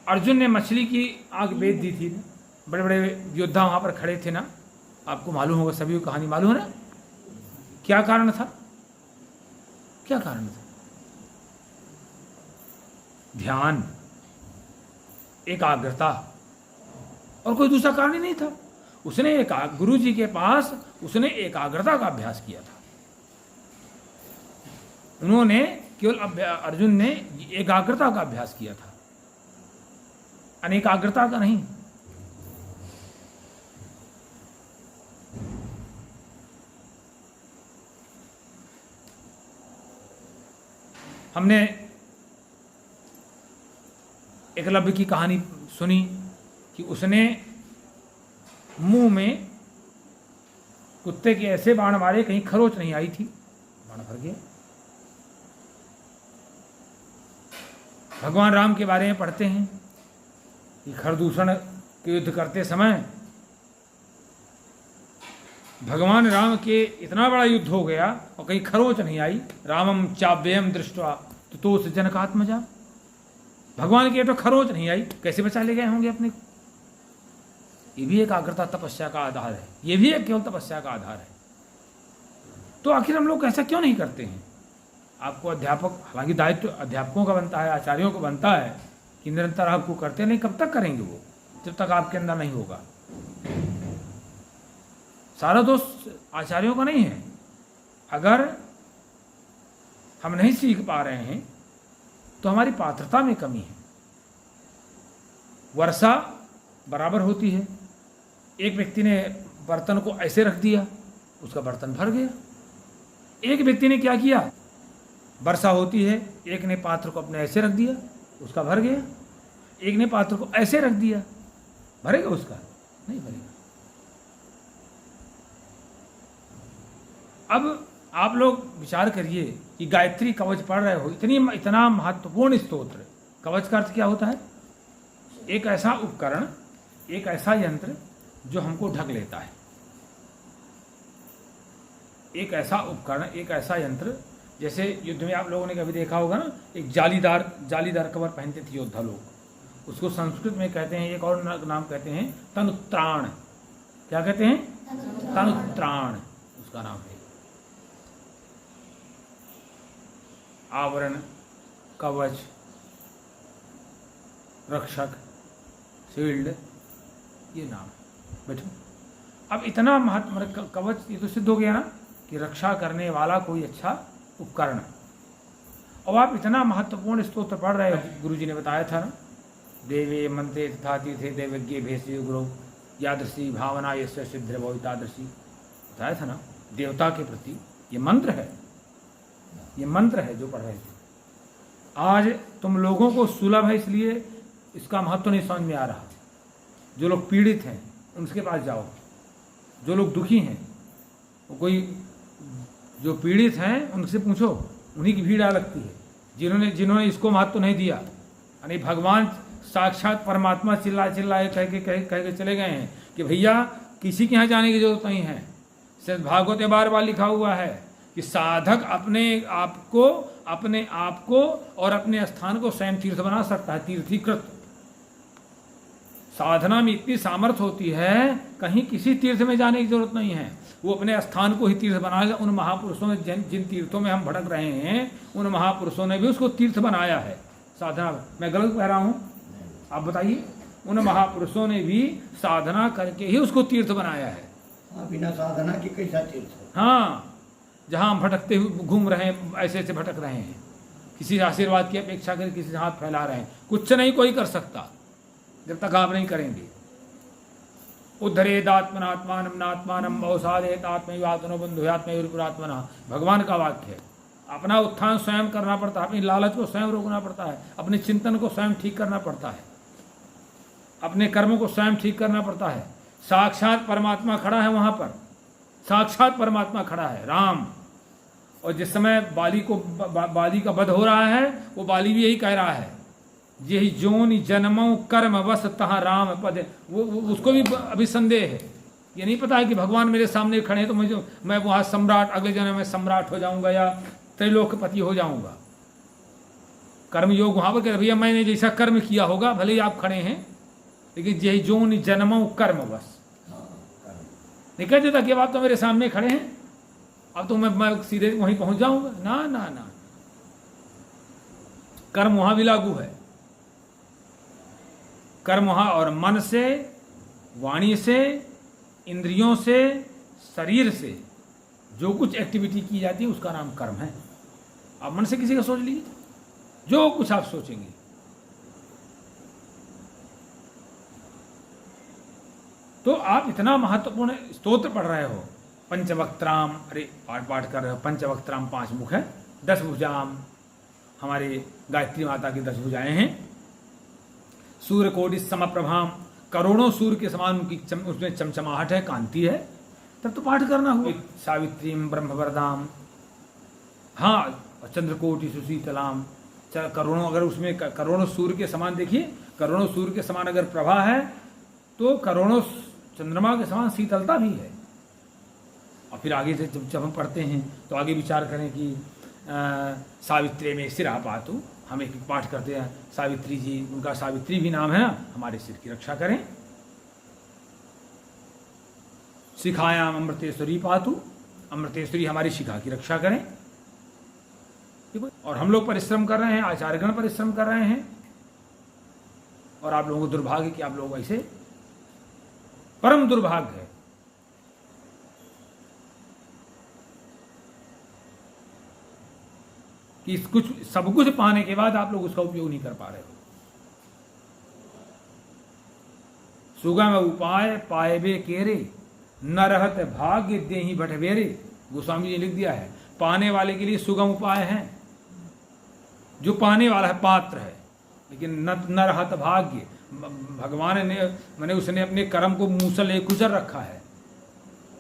अर्जुन ने मछली की आंख बेच दी थी ना, बड़े बड़े योद्धा वहां पर खड़े थे ना, आपको मालूम होगा, सभी को कहानी मालूम है ना। क्या कारण था? क्या कारण था? ध्यान, एकाग्रता, और कोई दूसरा कारण ही नहीं था। उसने गुरु जी के पास उसने एकाग्रता का अभ्यास किया था। उन्होंने केवल अर्जुन ने एकाग्रता का अभ्यास किया था, अनेकाग्रता का नहीं। हमने एकलव्य की कहानी सुनी कि उसने मुंह में कुत्ते के ऐसे बाण मारे कहीं खरोच नहीं आई थी, बाण भर गया। भगवान राम के बारे में पढ़ते हैं कि खरदूषण के युद्ध करते समय भगवान राम के इतना बड़ा युद्ध हो गया और कहीं खरोच नहीं आई। रामम चाव्ययम दृष्टवा तुतोष जनकात्मजा। भगवान के तो खरोच नहीं आई, कैसे बचा ले गए होंगे अपने को? ये भी एकाग्रता तपस्या का आधार है, ये भी एक केवल तपस्या का आधार है। तो आखिर हम लोग ऐसा क्यों नहीं करते हैं? आपको अध्यापक, हालांकि दायित्व अध्यापकों का बनता है, आचार्यों को बनता है कि निरंतर आपको करते नहीं। कब तक करेंगे वो? जब तक आपके अंदर नहीं होगा। सारा दोष आचार्यों का नहीं है। अगर हम नहीं सीख पा रहे हैं तो हमारी पात्रता में कमी है। वर्षा बराबर होती है। एक व्यक्ति ने बर्तन को ऐसे रख दिया, उसका बर्तन भर गया। एक व्यक्ति ने क्या किया? वर्षा होती है, एक ने पात्र को अपने ऐसे रख दिया, उसका भर गया। एक ने पात्र को ऐसे रख दिया, भरेगा उसका? नहीं भरेगा। अब आप लोग विचार करिए कि गायत्री कवच पढ़ रहे हो, इतना महत्वपूर्ण स्तोत्र। कवच का अर्थ क्या होता है? एक ऐसा उपकरण, एक ऐसा यंत्र जो हमको ढक लेता है। एक ऐसा उपकरण, एक ऐसा यंत्र, जैसे युद्ध में आप लोगों ने कभी देखा होगा ना, एक जालीदार कवर पहनते थे योद्धा लोग। उसको संस्कृत में कहते हैं, एक और नाम कहते हैं तनुत्राण। क्या कहते हैं? तनुत्राण उसका नाम है। आवरण, कवच, रक्षक, शील्ड, ये नाम है। बैठो। अब इतना महत्व कवच, ये तो सिद्ध हो गया ना कि रक्षा करने वाला कोई अच्छा उपकरण। और आप इतना महत्वपूर्ण स्तोत्र पढ़ रहे हो, गुरु जी ने बताया था ना, देवे मंत्रे तथा तीर्थे देवज्ञ भेषे गुरु यादृशी भावना यस्य सिद्ध भवितादृशी। बताया था ना, देवता के प्रति ये मंत्र है, ये मंत्र है जो पढ़ रहे थे। आज तुम लोगों को सुलभ है इसलिए इसका महत्व नहीं समझ में आ रहा। जो लोग पीड़ित हैं उनके पास जाओ, जो लोग दुखी हैं, वो कोई जो पीड़ित हैं उनसे पूछो, उन्हीं की भीड़ आ लगती है। जिन्होंने इसको महत्व नहीं दिया, यानी भगवान साक्षात परमात्मा चिल्लाए कह के चले गए हैं कि भैया किसी के यहाँ जाने की जरूरत नहीं है। सिर्फ भागवत में बार बार लिखा हुआ है कि साधक अपने आप को और अपने स्थान को स्वयं तीर्थ बना सकता है, तीर्थीकृत। साधना में इतनी सामर्थ्य होती है, कहीं किसी तीर्थ में जाने की जरूरत नहीं है। वो अपने स्थान को ही तीर्थ बनाएगा। उन महापुरुषों ने जिन तीर्थों में हम भटक रहे हैं, उन महापुरुषों ने भी उसको तीर्थ बनाया है। साधना, मैं गलत कह रहा हूं? आप बताइए। उन महापुरुषों ने भी साधना करके ही उसको तीर्थ बनाया है। बिना साधना के कैसा तीर्थ? हाँ, जहां हम भटकते हुए घूम रहे हैं, ऐसे भटक रहे हैं, किसी आशीर्वाद की अपेक्षा कर किसी से हाथ फैला रहे हैं, कुछ नहीं कोई कर सकता जब तक आप नहीं करेंगे। उद्धरेदात्मनात्मानं नात्मानं बहुसाधयेतात्मैवात्मनो बन्धुयात्मैवपुरात्मना, भगवान का वाक्य है। अपना उत्थान स्वयं करना पड़ता है, अपनी लालच को स्वयं रोकना पड़ता है, अपने चिंतन को स्वयं ठीक करना पड़ता है, अपने कर्मों को स्वयं ठीक करना पड़ता है। साक्षात परमात्मा खड़ा है वहां पर, साक्षात परमात्मा खड़ा है, राम। और जिस समय बाली का वध हो रहा है, वो बाली भी यही कह रहा है, यही जोनि जन्मों कर्म बस तहाँ राम पद। वो उसको भी अभी संदेह है, ये नहीं पता है कि भगवान मेरे सामने खड़े हैं तो मैं वहाँ सम्राट, अगले जन्म में सम्राट हो जाऊंगा या त्रैलोकपति हो जाऊंगा। कर्म योग वहां पर कह भैया मैंने जैसा कर्म किया होगा, भले ही आप खड़े हैं, लेकिन यही जो जन्मों कर्म बस नहीं कह देता कि अब आप तो मेरे सामने खड़े हैं, अब तो मैं सीधे वहीं पहुंच जाऊंगा। ना ना ना, कर्म वहां भी लागू है। कर्म वहां और मन से, वाणी से, इंद्रियों से, शरीर से जो कुछ एक्टिविटी की जाती है उसका नाम कर्म है। आप मन से किसी का सोच लीजिए, जो कुछ आप सोचेंगे, तो आप इतना महत्वपूर्ण स्तोत्र पढ़ रहे हो, पंचवक्त्राम, अरे पाठ पाठ कर रहे हो, पंचवक्त्राम 5 मुख है, 10 भुजाम, हमारे गायत्री माता की 10 भुजाएं हैं, सूर्य कोटि समप्रभाम, करोड़ों सूर्य के समान उनकी उसमें चमचमाहट है, कांति है, तब तो पाठ करना हुआ। सावित्रीम ब्रह्मवरदाम, हाँ, चंद्रकोटि सुशीतलाम, करोड़ों, अगर उसमें करोड़ों सूर्य के समान, देखिए करोड़ों सूर्य के समान अगर प्रभा है तो करोड़ों चंद्रमा के समान शीतलता भी है। और फिर आगे से जब हम पढ़ते हैं तो आगे विचार करें कि सावित्री में सिरा पातु, हम एक पाठ करते हैं सावित्री जी, उनका सावित्री भी नाम है ना, हमारे सिर की रक्षा करें। शिखायाम अमृतेश्वरी पातु, अमृतेश्वरी हमारी शिखा की रक्षा करें। और हम लोग परिश्रम कर रहे हैं, आचार्यगण परिश्रम कर रहे हैं, और आप लोगों को दुर्भाग्य कि आप लोग ऐसे, परम दुर्भाग्य है कि कुछ सब कुछ पाने के बाद आप लोग उसका उपयोग नहीं कर पा रहे हो। सुगम उपाय पाएबे केरे, न रहत भाग्य देहि बटवेरे, गोस्वामी जी ने लिख दिया है, पाने वाले के लिए सुगम उपाय है, जो पाने वाला है पात्र है, लेकिन न रहत भाग्य, भगवान ने मैंने उसने अपने कर्म को मूसल एक कुचल रखा है,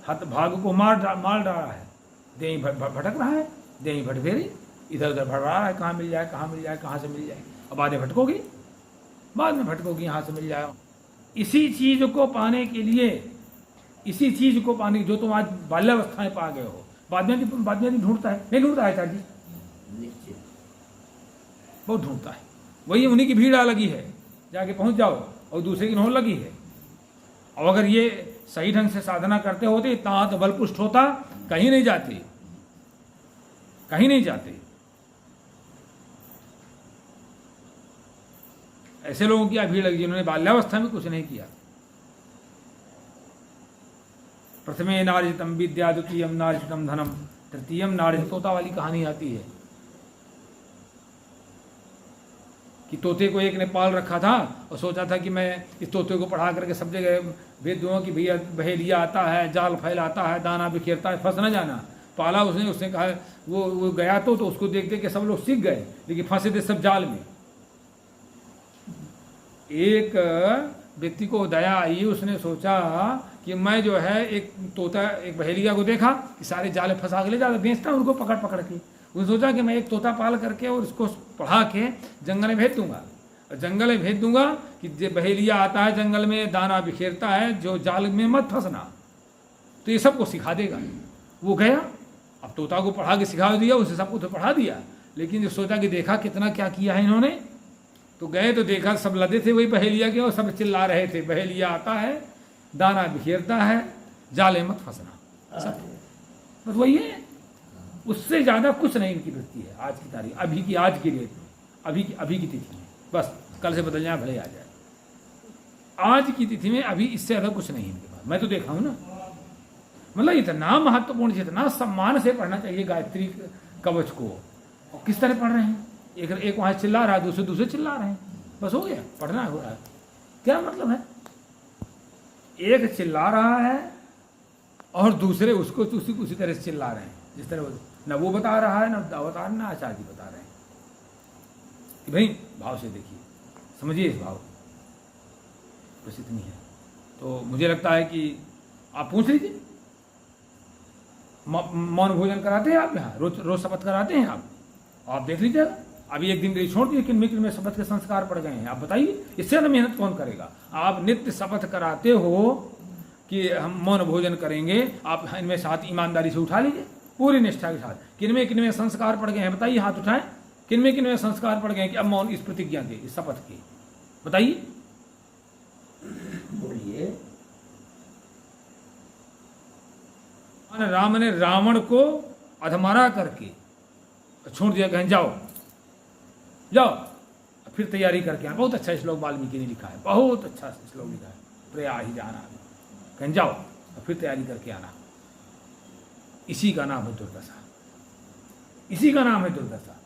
हत भाग्य को मार डाला है, देही भटक रहा है, देही भटवेरे, इधर उधर भट रहा है, कहाँ मिल जाए कहाँ मिल जाए, कहाँ से मिल जाए, अब आधे भटकोगी, बाद में भटकोगी, यहाँ से मिल जाए। इसी चीज को पाने के लिए, इसी चीज को पाने जो तुम आज बाल्यावस्था में पा गए हो, बाद में नहीं ढूंढता है, नहीं ढूंढता है चाची, बहुत ढूंढता है, वही उन्हीं की भीड़ लगी है, जाके पहुंच जाओ, और दूसरे की नोट लगी है। और अगर ये सही ढंग से साधना करते होते, इतना तो बलपुष्ट होता, कहीं नहीं जाते, कहीं नहीं जाते। ऐसे लोगों की भीड़ लगी जिन्होंने बाल्यावस्था में कुछ नहीं किया। प्रथमे नार्जितम विद्या, द्वितीयम नार्जितम धनम, तृतीयम नार्जित, तोता वाली कहानी आती है कि तोते को एक ने पाल रखा था और सोचा था कि मैं इस तोते को पढ़ा करके सब जगह भेज दूंगा कि भैया बहेलिया आता है, जाल फैलाता है, दाना बिखेरता है, फंस न जाना। पाला उसने कहा, वो गया तो उसको देख देख के सब लोग सीख गए, लेकिन फंसे थे सब जाल में। एक व्यक्ति को दया आई, उसने सोचा कि मैं जो है एक तोता, एक बहेलिया को देखा कि सारे जाले फंसा के ले जाता, बेचता उनको पकड़ पकड़ के। उसने सोचा कि मैं एक तोता पाल करके और उसको पढ़ा के जंगल में भेज दूंगा, और जंगल में भेज दूंगा कि जो बहेलिया आता है जंगल में, दाना बिखेरता है, जो जाल में मत फंसना, तो ये सबको सिखा देगा। वो गया, अब तोता को पढ़ा के सिखा दिया, उसे सबको तो पढ़ा दिया, लेकिन जो सोचा कि देखा कितना क्या किया है इन्होंने, तो गए तो देखा सब लदे थे वही बहेलिया के, और सब चिल्ला रहे थे, बहेलिया आता है, दाना बिखेरता है, जाले मत फंसना, सब बस वही है। उससे ज्यादा कुछ नहीं इनकी वृत्ति है आज की तारीख, अभी की, आज की डेट में, अभी की तिथि में, बस कल से बदल जाए भले आ जाए, आज की तिथि में अभी इससे ज्यादा कुछ नहीं इनके पास। मैं तो देखा हूं ना, मतलब इतना महत्वपूर्ण, जितना सम्मान से पढ़ना चाहिए गायत्री कवच को, और किस तरह पढ़ रहे हैं। एक वहां चिल्ला रहा है, दूसरे चिल्ला रहे हैं, बस हो गया, पढ़ना हो रहा है, क्या मतलब है। एक चिल्ला रहा है और दूसरे उसको उसी तरह से चिल्ला रहे हैं, जिस तरह न वो बता रहा है, न आचार्य जी बता रहे हैं कि भाई भाव से देखिए, समझिए इस भाव, बस इतनी है। तो मुझे लगता है कि आप पूछ लीजिए, मौन भोजन कराते हैं आप यहाँ, रोज शपथ कराते हैं आप देख लीजिएगा। अभी एक दिन के लिए छोड़ दिए, किन में शपथ के संस्कार पड़ गए हैं, आप बताइए, इससे ज़्यादा मेहनत कौन करेगा। आप नित्य शपथ कराते हो कि हम मौन भोजन करेंगे, आप इनमें साथ ईमानदारी से उठा लीजिए, पूरी निष्ठा के साथ। किन में संस्कार पड़ गए हैं बताइए, हाथ उठाएं, किनमें संस्कार पड़ गए कि अब मौन, इस प्रतिज्ञा के, इस शपथ के, बताइए। बोलिए। राम ने रावण को अधमरा करके छोड़ दिया, कहें जाओ जाओ, फिर तैयारी करके आना। बहुत अच्छा श्लोक वाल्मीकि ने लिखा है, बहुत अच्छा श्लोक लिखा है, प्रया ही जाना, कहें जाओ फिर तैयारी करके आना। इसी का नाम है दुर्दशा, इसी का नाम है दुर्दशा।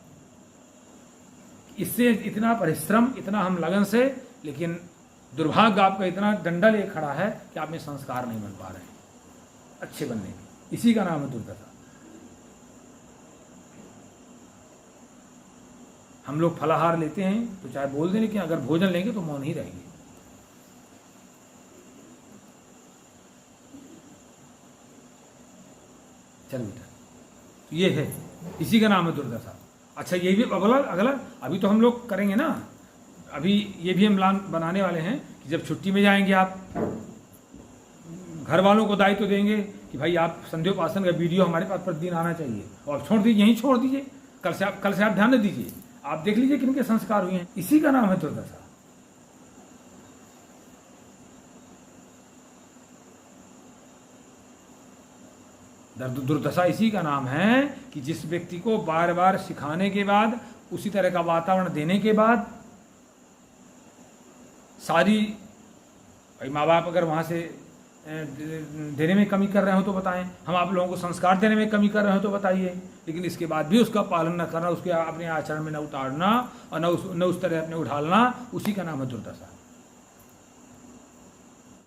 इससे इतना परिश्रम, इतना हम लगन से, लेकिन दुर्भाग्य आपका इतना डंडा ले खड़ा है कि आप में संस्कार नहीं बन पा रहे हैं अच्छे बनने के। इसी का नाम है दुर्दशा। हम लोग फलाहार लेते हैं तो चाहे बोल दें, लेकिन अगर भोजन लेंगे तो मौन ही रहेंगे। चल बेटा, तो ये है, इसी का नाम है दुर्दशा। अच्छा, ये भी अगला अभी तो हम लोग करेंगे ना, अभी ये भी हम प्लान बनाने वाले हैं कि जब छुट्टी में जाएंगे आप, घर वालों को दायित्व देंगे कि भाई आप संध्योपासन का वीडियो हमारे पास प्रतिदिन आना चाहिए, और आप छोड़ दीजिए, यहीं छोड़ दीजिए। कल से आप ध्यान दीजिए, आप देख लीजिए किनके संस्कार हुए हैं। इसी का नाम है दुर्दशा। दुर्दशा इसी का नाम है कि जिस व्यक्ति को बार बार सिखाने के बाद, उसी तरह का वातावरण देने के बाद, सारी भाई माँ बाप अगर वहाँ से देने में कमी कर रहे हो तो बताएं, हम आप लोगों को संस्कार देने में कमी कर रहे हो तो बताइए, लेकिन इसके बाद भी उसका पालन न करना, उसके अपने आचरण में न उतारना और न उस तरह अपने उठालना, उसी का नाम है दुर्दशा।